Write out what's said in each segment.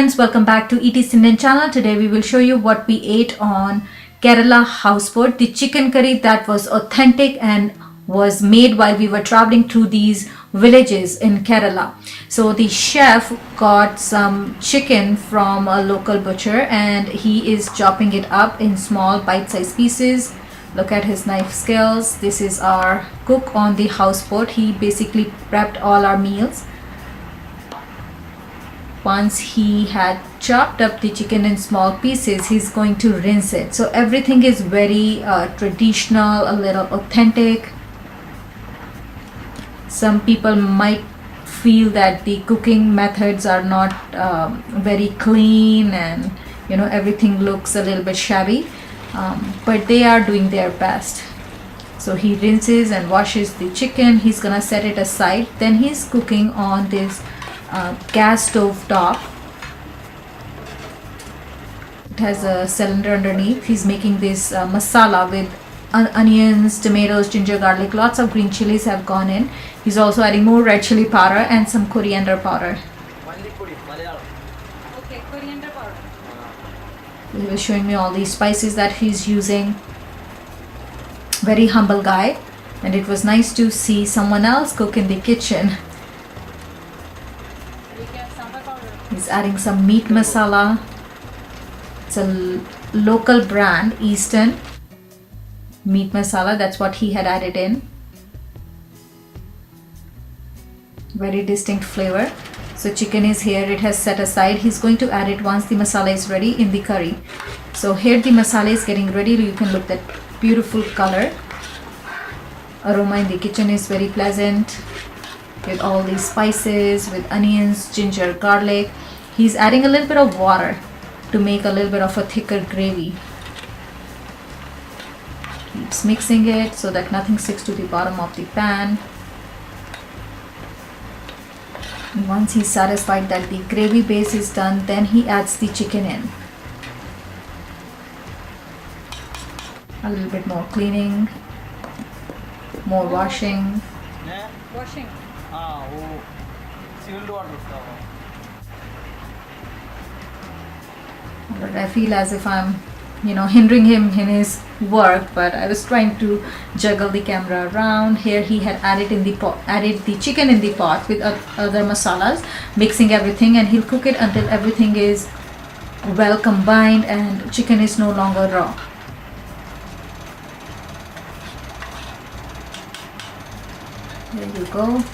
friends, welcome back to ET's Indian channel. Today we will show you what we ate on Kerala Houseboat. The chicken curry that was authentic and was made while we were traveling through these villages in Kerala. So the chef got some chicken from a local butcher and he is chopping it up in small bite-sized pieces. Look at his knife skills. This is our cook on the houseboat. He basically prepped all our meals. Once he had chopped up the chicken in small pieces, he's going to rinse it. So everything is very traditional, a little authentic. Some people might feel that the cooking methods are not very clean and everything looks a little bit shabby, but they are doing their best. So he rinses and washes the chicken. He's gonna set it aside. Then he's cooking on this gas stove top. It has a cylinder underneath. He's making this masala with onions, tomatoes, ginger, garlic. Lots of green chilies have gone in. He's also adding more red chili powder and some coriander powder. Okay, coriander powder. He was showing me all these spices that he's using. Very humble guy, and it was nice to see someone else cook in the kitchen. He's adding some meat masala. It's a local brand, Eastern meat masala. That's what he had added in. Very distinct flavor. So chicken is here. It has set aside. He's going to add it once the masala is ready in the curry. So here the masala is getting ready. You can look at that beautiful color. Aroma in the kitchen is very pleasant, with all these spices, with onions, ginger, garlic. He's adding a little bit of water to make a little bit of a thicker gravy. Keeps mixing it so that nothing sticks to the bottom of the pan. And once he's satisfied that the gravy base is done, then he adds the chicken in. A little bit more cleaning, more washing. Washing. But I feel as if I'm hindering him in his work, but I was trying to juggle the camera around. Here he had added the chicken in the pot with other masalas, mixing everything, and he'll cook it until everything is well combined and chicken is no longer raw. There you go.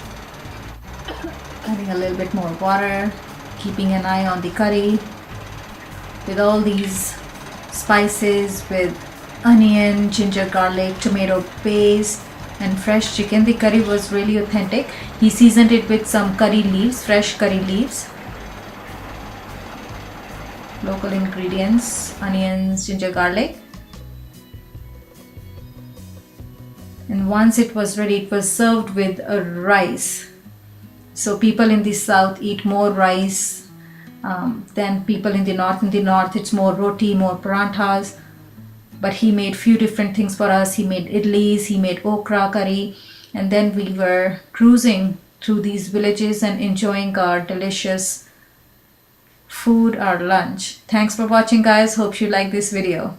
Adding a little bit more water, keeping an eye on the curry. With all these spices, with onion, ginger, garlic, tomato paste and fresh chicken, the curry was really authentic. He seasoned it with some curry leaves, fresh curry leaves. Local ingredients, onions, ginger, garlic. And once it was ready, it was served with a rice. So people in the south eat more rice than people in the north. In the north, it's more roti, more paranthas. But he made few different things for us. He made idlis, he made okra curry, and then we were cruising through these villages and enjoying our delicious food, our lunch. Thanks for watching, guys. Hope you like this video.